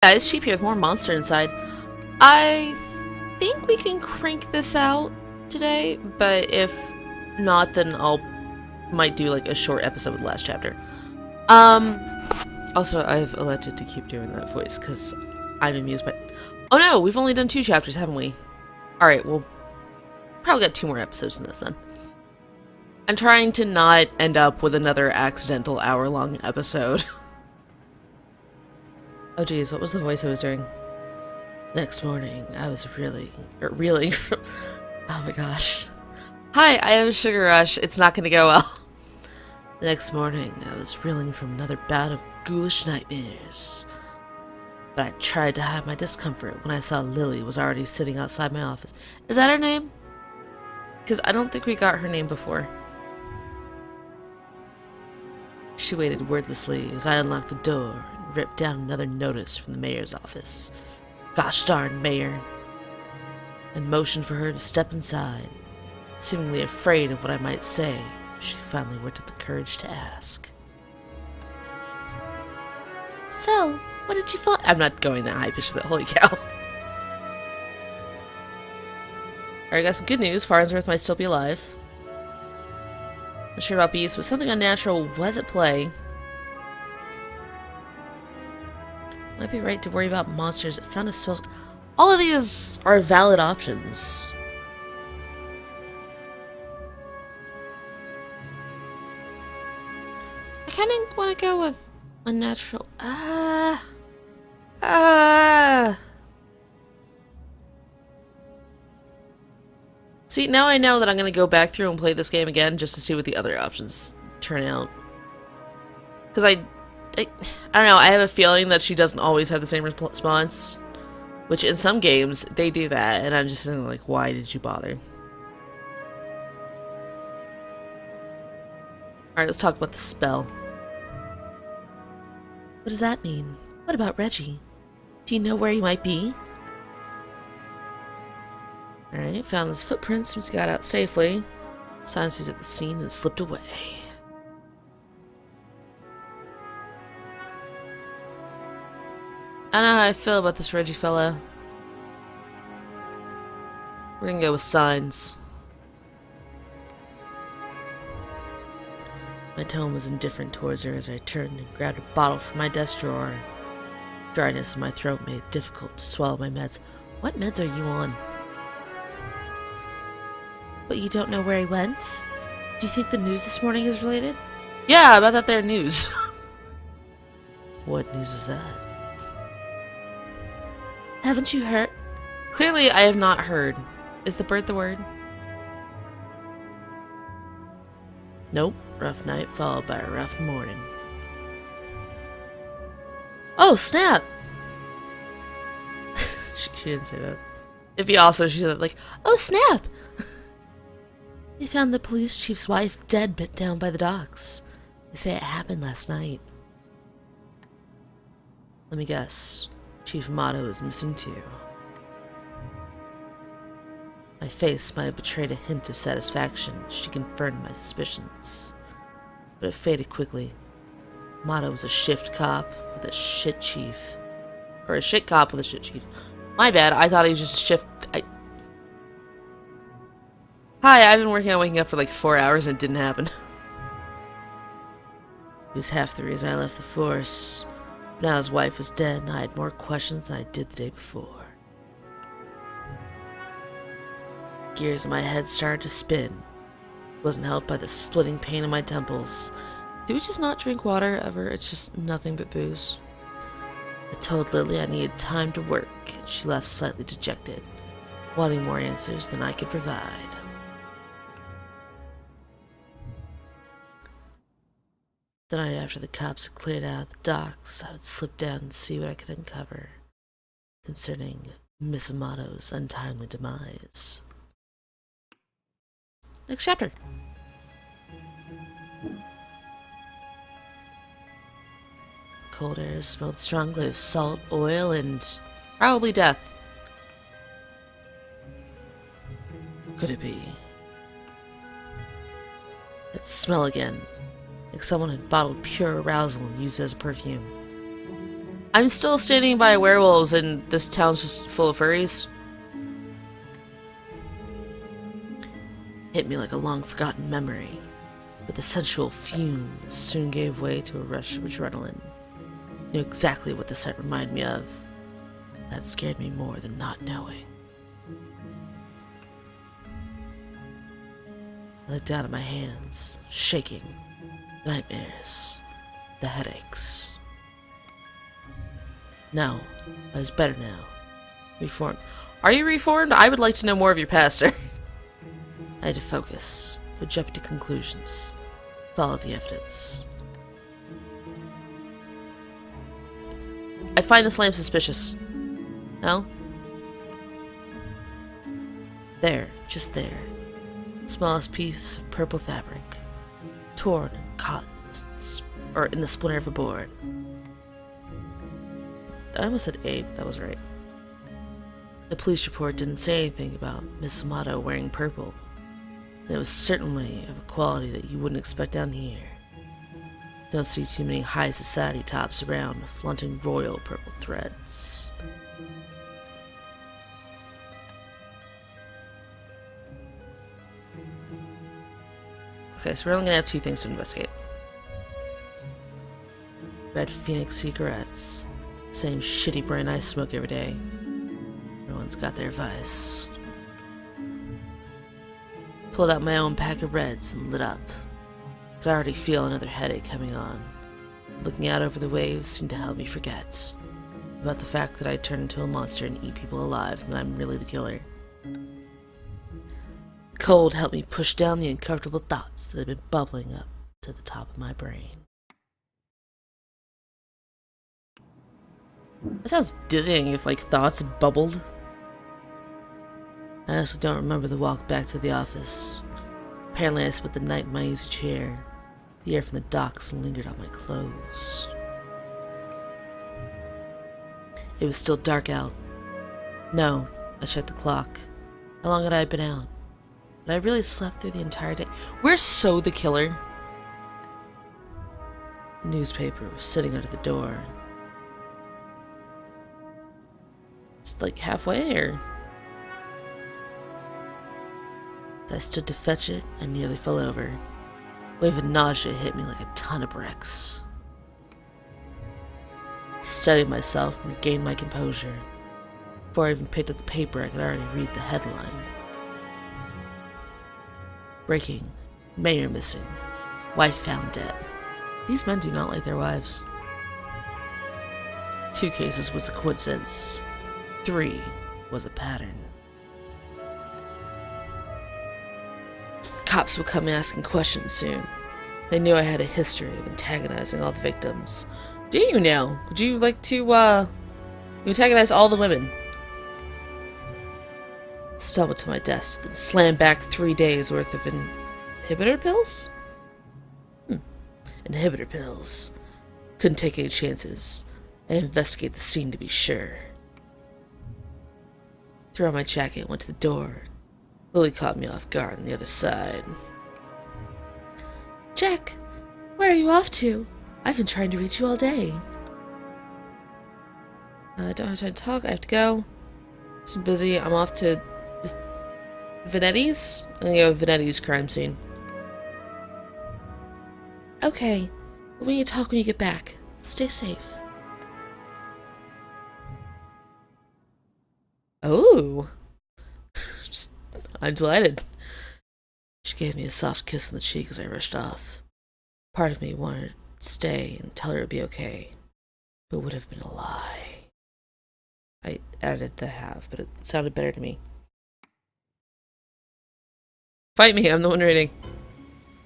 Yeah, it's cheap here with more monster inside. I think we can crank this out today, but if not, then might do like a short episode with the last chapter. Also, I've elected to keep doing that voice because I'm amused by. Oh no, we've only done 2 chapters, haven't we? Alright, we'll probably got 2 more episodes in this then. I'm trying to not end up with another accidental hour-long episode. Oh geez, what was the voice I was doing? Next morning, I was reeling from... Oh my gosh. Hi, I have a sugar rush. It's not gonna go well. The next morning, I was reeling from another bout of ghoulish nightmares. But I tried to hide my discomfort when I saw Lily was already sitting outside my office. Is that her name? Because I don't think we got her name before. She waited wordlessly as I unlocked the door and ripped down another notice from the mayor's office. Gosh darn mayor. And motioned for her to step inside. Seemingly afraid of what I might say, she finally worked up the courage to ask. So, what did you find? I'm not going that high pitch with it, holy cow. Alright, I got some good news. Farnsworth might still be alive. Not sure about beasts, but something unnatural was at play. Might be right to worry about monsters. I found a spell. All of these are valid options. I kind of want to go with unnatural. See, now I know that I'm going to go back through and play this game again just to see what the other options turn out. Because I don't know, I have a feeling that she doesn't always have the same response. Which in some games, they do that, and I'm just sitting like, why did you bother? Alright, let's talk about the spell. What does that mean? What about Reggie? Do you know where he might be? Alright, found his footprints once he got out safely. Signs he was at the scene and slipped away. I don't know how I feel about this Reggie fella. We're gonna go with signs. My tone was indifferent towards her as I turned and grabbed a bottle from my desk drawer. Dryness in my throat made it difficult to swallow my meds. What meds are you on? But you don't know where he went? Do you think the news this morning is related? Yeah, about that there news. What news is that? Haven't you heard? Clearly, I have not heard. Is the bird the word? Nope. Rough night followed by a rough morning. Oh, snap! she didn't say that. It'd be also, she said like, oh, snap! They found the police chief's wife dead bit down by the docks. They say it happened last night. Let me guess. Chief Motto is missing too. My face might have betrayed a hint of satisfaction as she confirmed my suspicions. But it faded quickly. Motto was a shift cop with a shit chief. Or a shit cop with a shit chief. My bad, I thought he was just a shift... Hi, I've been working on waking up for like 4 hours and it didn't happen. It was half the reason I left the force. But now his wife was dead and I had more questions than I did the day before. Gears in my head started to spin. It wasn't helped by the splitting pain in my temples. Do we just not drink water ever? It's just nothing but booze. I told Lily I needed time to work, and she left slightly dejected, wanting more answers than I could provide. The night after the cops had cleared out the docks, I would slip down and see what I could uncover concerning Miss Amato's untimely demise. Next chapter. Cold air smelled strongly of salt, oil, and probably death. What could it be? That smell again. Like someone had bottled pure arousal and used it as a perfume. I'm still standing by werewolves and this town's just full of furries. Hit me like a long-forgotten memory, but the sensual fumes soon gave way to a rush of adrenaline. Knew exactly what the sight reminded me of. That scared me more than not knowing. I looked down at my hands, shaking. The nightmares. The headaches. No, I was better now. Reformed. Are you reformed? I would like to know more of your past, sir. I had to focus, no jump to conclusions. Follow the evidence. I find this lamp suspicious. No? There, just there. Smallest piece of purple fabric. Torn and caught or in the splinter of a board. I almost said Abe, that was right. The police report didn't say anything about Miss Amato wearing purple. And it was certainly of a quality that you wouldn't expect down here. Don't see too many high society tops around flaunting royal purple threads. Okay, so we're only gonna have 2 things to investigate. Red Phoenix cigarettes. Same shitty brand I smoke every day. Everyone's got their vice. Pulled out my own pack of reds and lit up. Could already feel another headache coming on. Looking out over the waves seemed to help me forget about the fact that I turned into a monster and eat people alive and that I'm really the killer. Cold helped me push down the uncomfortable thoughts that had been bubbling up to the top of my brain. That sounds dizzying if, like, thoughts bubbled. I also don't remember the walk back to the office. Apparently I spent the night in my easy chair. The air from the docks lingered on my clothes. It was still dark out. No, I checked the clock. How long had I been out? But I really slept through the entire day. We're so the killer. The newspaper was sitting under the door. It's like halfway, or... As I stood to fetch it, I nearly fell over. A wave of nausea hit me like a ton of bricks. I steadied myself and regained my composure. Before I even picked up the paper, I could already read the headline. Breaking. Mayor missing. Wife found dead. These men do not like their wives. 2 cases was a coincidence. 3 was a pattern. Cops would come asking questions soon. They knew I had a history of antagonizing all the victims. Do you now? Would you like to, you antagonize all the women? Stumbled to my desk and slammed back 3 days worth of inhibitor pills? Inhibitor pills. Couldn't take any chances. I investigate the scene to be sure. Threw on my jacket, went to the door. Willie caught me off guard on the other side. Jack, where are you off to? I've been trying to reach you all day. I don't have time to talk, I have to go. I'm busy, I'm off to Vanetti's? I'm gonna go to Vanetti's crime scene. Okay, we need to talk when you get back. Stay safe. Oh. I'm delighted. She gave me a soft kiss on the cheek as I rushed off. Part of me wanted to stay and tell her it would be okay, but it would have been a lie. I added the have, but it sounded better to me. Fight me, I'm the one reading.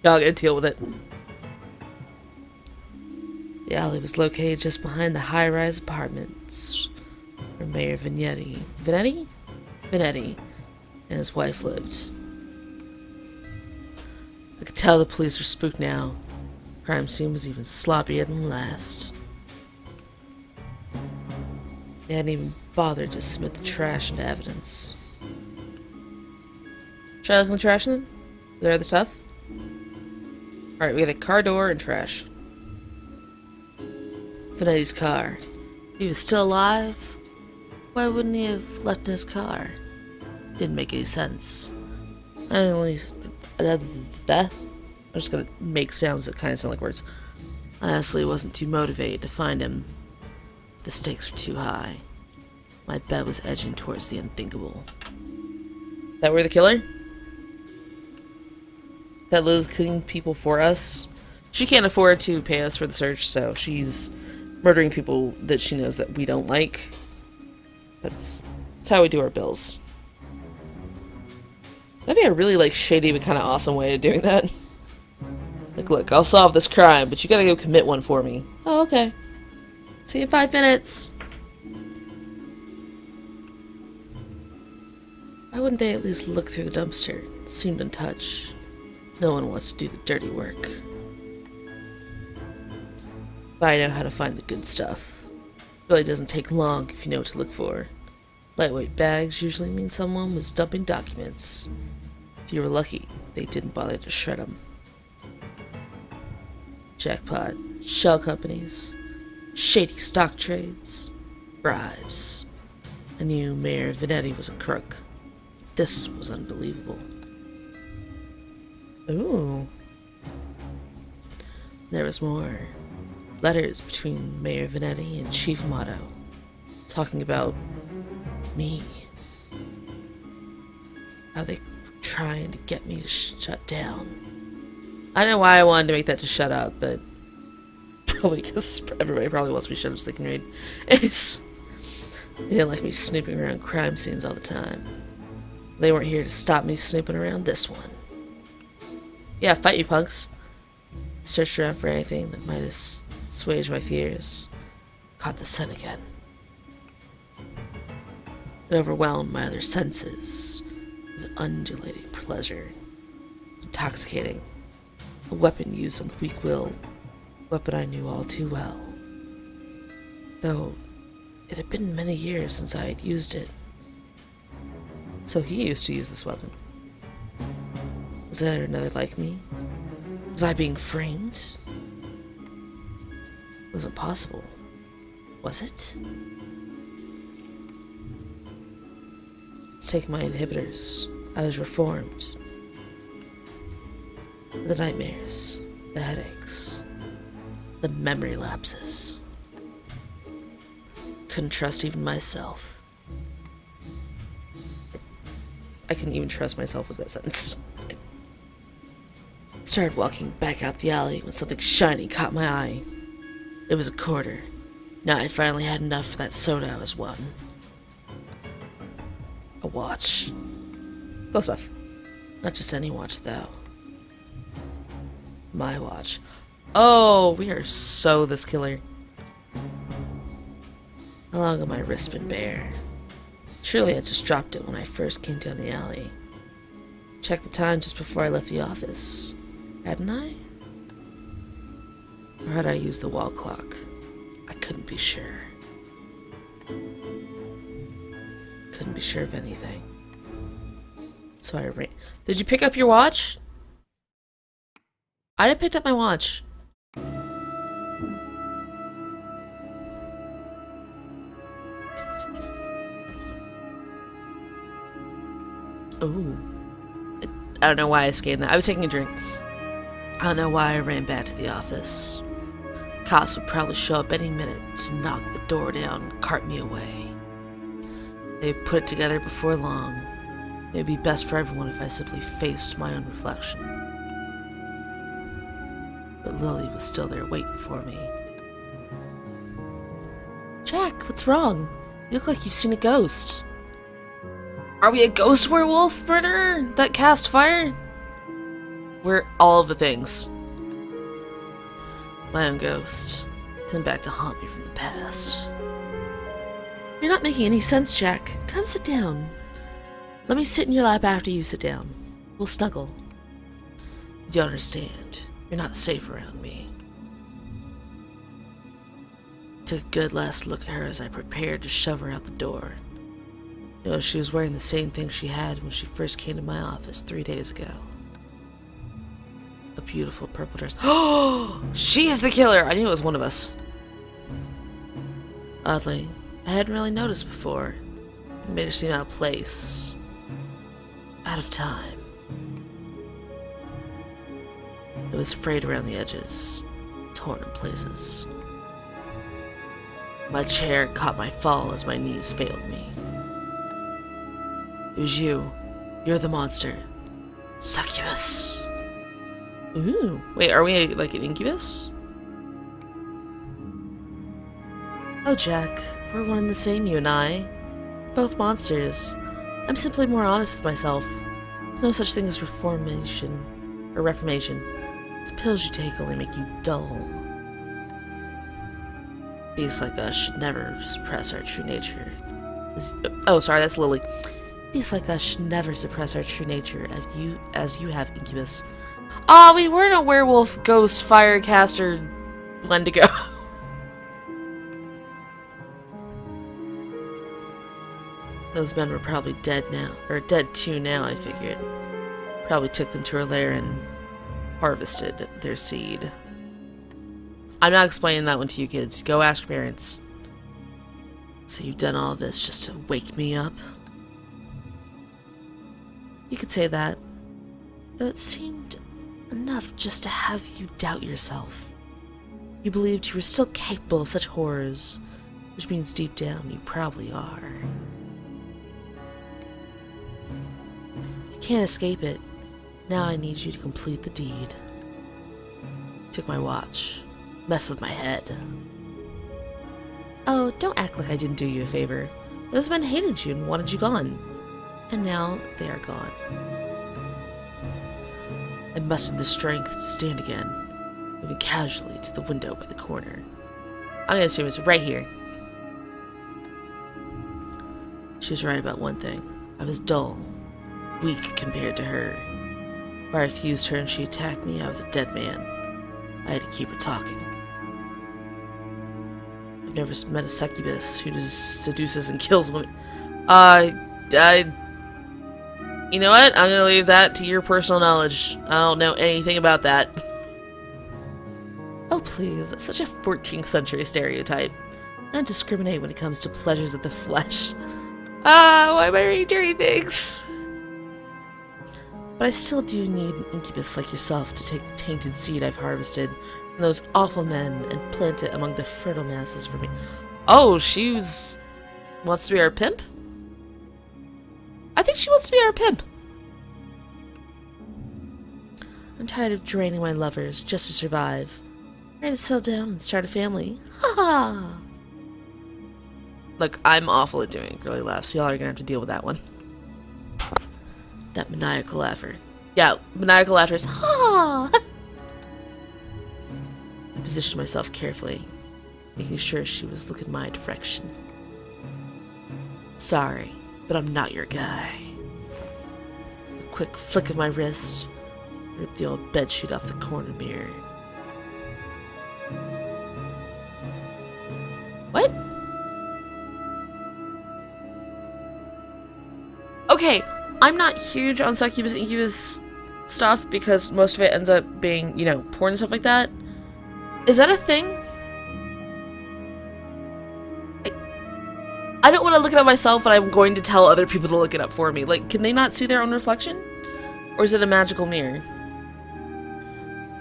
Y'all gotta deal with it. The alley was located just behind the high-rise apartments where Mayor Vanetti and his wife lived. I could tell the police were spooked now. The crime scene was even sloppier than last. They hadn't even bothered to submit the trash into evidence. Try looking at the trash then? Is there other stuff? Alright, we got a car door and trash. Vanetti's car. He he was still alive, why wouldn't he have left in his car? Didn't make any sense. I'm just gonna make sounds that kind of sound like words. I honestly wasn't too motivated to find him. The stakes were too high. My bet was edging towards the unthinkable. That we're the killer? That Lil's killing people for us? She can't afford to pay us for the search, so she's murdering people that she knows that we don't like. That's how we do our bills. That'd be a really, like, shady but kind of awesome way of doing that. Like, look, I'll solve this crime, but you gotta go commit one for me. Oh, okay. See you in 5 minutes. Why wouldn't they at least look through the dumpster? It seemed untouched. No one wants to do the dirty work. But I know how to find the good stuff. It really doesn't take long if you know what to look for. Lightweight bags usually mean someone was dumping documents. If you were lucky, they didn't bother to shred them. Jackpot. Shell companies. Shady stock trades. Bribes. I knew Mayor Venetti was a crook. This was unbelievable. Ooh. There was more. Letters between Mayor Venetti and Chief Motto. Talking about me. How they were trying to get me to shut down. I know why I wanted to make that to shut up, but probably because everybody probably wants me to shut up so they can read. Anyways, they didn't like me snooping around crime scenes all the time. They weren't here to stop me snooping around this one. Yeah, fight you punks. Searched around for anything that might assuage my fears. Caught the sun again. It overwhelmed my other senses with undulating pleasure. It was intoxicating. A weapon used on the weak-willed. A weapon I knew all too well. Though, it had been many years since I had used it. So he used to use this weapon. Was there another like me? Was I being framed? It wasn't possible. Was it? Let's take my inhibitors. I was reformed. The nightmares, the headaches, the memory lapses. Couldn't trust even myself. I couldn't even trust myself was that sentence. I started walking back out the alley when something shiny caught my eye. It was a quarter. Now I finally had enough for that soda I was wanting. A watch. Close enough. Not just any watch, though. My watch. Oh, we are so this killer. How long have my wrists been bare? Surely I just dropped it when I first came down the alley. Checked the time just before I left the office. Hadn't I? Or had I used the wall clock? I couldn't be sure. Couldn't be sure of anything. So I ran. Did you pick up your watch? I didn't pick up my watch. Oh. I don't know why I scanned that. I was taking a drink. I don't know why I ran back to the office. Cops would probably show up any minute to knock the door down and cart me away. They'd put it together before long. It'd be best for everyone if I simply faced my own reflection. But Lily was still there waiting for me. Jack, what's wrong? You look like you've seen a ghost. Are we a ghost werewolf murderer that cast fire? We're all of the things. My own ghost. Come back to haunt me from the past. You're not making any sense, Jack. Come sit down. Let me sit in your lap after you sit down. We'll snuggle. You don't understand. You're not safe around me. Took a good last look at her as I prepared to shove her out the door. You know, she was wearing the same thing she had when she first came to my office 3 days ago. A beautiful purple dress. Oh! She is the killer! I knew it was one of us. Oddly, I hadn't really noticed before. It made her seem out of place. Out of time. It was frayed around the edges, torn in places. My chair caught my fall as my knees failed me. It was you. You're the monster. Succubus. Ooh. Wait, are we like an incubus? Oh, Jack. We're one and the same, you and I. Both monsters. I'm simply more honest with myself. There's no such thing as reformation. Or reformation. These pills you take only make you dull. Beasts like us should never suppress our true nature. Oh, sorry, that's Lily. Beasts like us should never suppress our true nature as you have, Incubus. Oh, we weren't a werewolf, ghost, firecaster, Wendigo. Those men were probably dead now. Or dead too now, I figured. Probably took them to her lair and harvested their seed. I'm not explaining that one to you kids. Go ask your parents. So you've done all this just to wake me up? You could say that. Though it seemed enough just to have you doubt yourself. You believed you were still capable of such horrors, which means deep down you probably are. You can't escape it. Now I need you to complete the deed. Took my watch. Messed with my head. Oh, don't act like I didn't do you a favor. Those men hated you and wanted you gone. And now they are gone. I mustered the strength to stand again, moving casually to the window by the corner. I'm gonna assume it's right here. She was right about one thing. I was dull, weak compared to her. If I refused her and she attacked me, I was a dead man. I had to keep her talking. I've never met a succubus who just seduces and kills women. You know what? I'm gonna leave that to your personal knowledge. I don't know anything about that. Oh please, such a 14th century stereotype. I don't discriminate when it comes to pleasures of the flesh. Why am I reading dirty things? But I still do need an incubus like yourself to take the tainted seed I've harvested from those awful men and plant it among the fertile masses for me. Oh, wants to be our pimp? I think she wants to be our pimp. I'm tired of draining my lovers just to survive. I'm ready to settle down and start a family. Ha ha! Look, I'm awful at doing girly laughs, so y'all are gonna have to deal with that one. That maniacal laugher. Yeah, maniacal laughter is ha! I positioned myself carefully, making sure she was looking my direction. Sorry, but I'm not your guy. A quick flick of my wrist ripped the old bedsheet off the corner mirror. What? Okay, I'm not huge on succubus incubus stuff because most of it ends up being, you know, porn and stuff like that. Is that a thing? I don't want to look it up myself, but I'm going to tell other people to look it up for me. Like, can they not see their own reflection? Or is it a magical mirror?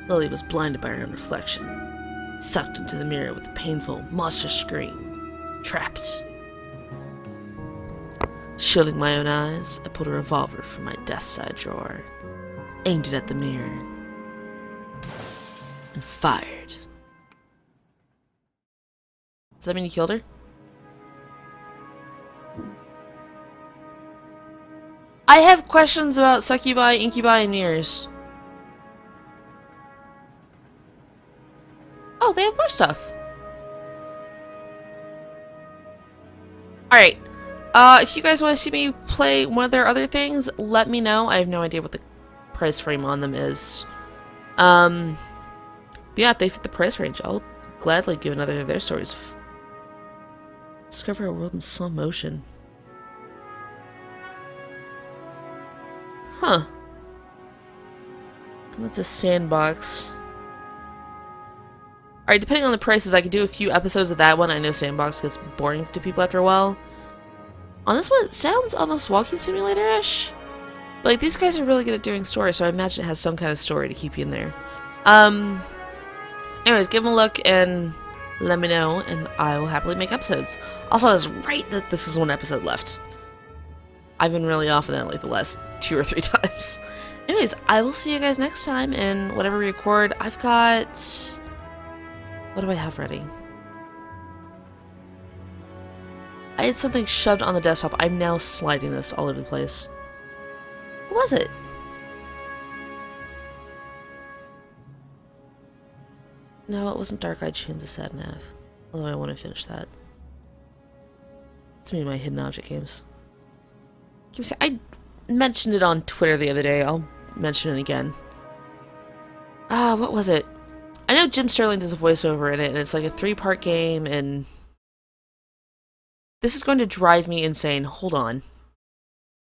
Lily was blinded by her own reflection, sucked into the mirror with a painful, monstrous scream. Trapped. Shielding my own eyes, I pulled a revolver from my desk side drawer, aimed it at the mirror, and fired. Does that mean you killed her? I have questions about succubi, incubi, and mirrors. Oh, they have more stuff. Alright. If you guys want to see me play one of their other things, let me know. I have no idea what the price frame on them is. But yeah, if they fit the price range, I'll gladly give another of their stories. Discover a world in slow motion. Huh. And that's a sandbox. Alright, depending on the prices, I could do a few episodes of that one. I know Sandbox gets boring to people after a while. On this one, it sounds almost walking simulator-ish. But, like, these guys are really good at doing stories, so I imagine it has some kind of story to keep you in there. Anyways, give them a look and let me know, and I will happily make episodes. Also, I was right that this is one episode left. I've been really off of that, like, the last 2 or 3 times. Anyways, I will see you guys next time, and whatever we record, I've got... What do I have ready? I had something shoved on the desktop. I'm now sliding this all over the place. What was it? No, it wasn't Dark-Eyed Shins of Sadnav. Although I want to finish that. It's me and my hidden object games. I mentioned it on Twitter the other day. I'll mention it again. What was it? I know Jim Sterling does a voiceover in it, and it's like a 3-part game, and... This is going to drive me insane. Hold on.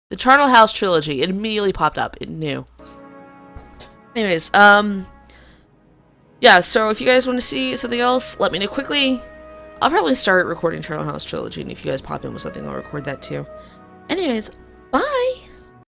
The Charnel House Trilogy. It immediately popped up. It knew. Anyways, yeah, so if you guys want to see something else, let me know quickly. I'll probably start recording Charnel House Trilogy, and if you guys pop in with something, I'll record that too. Anyways, bye!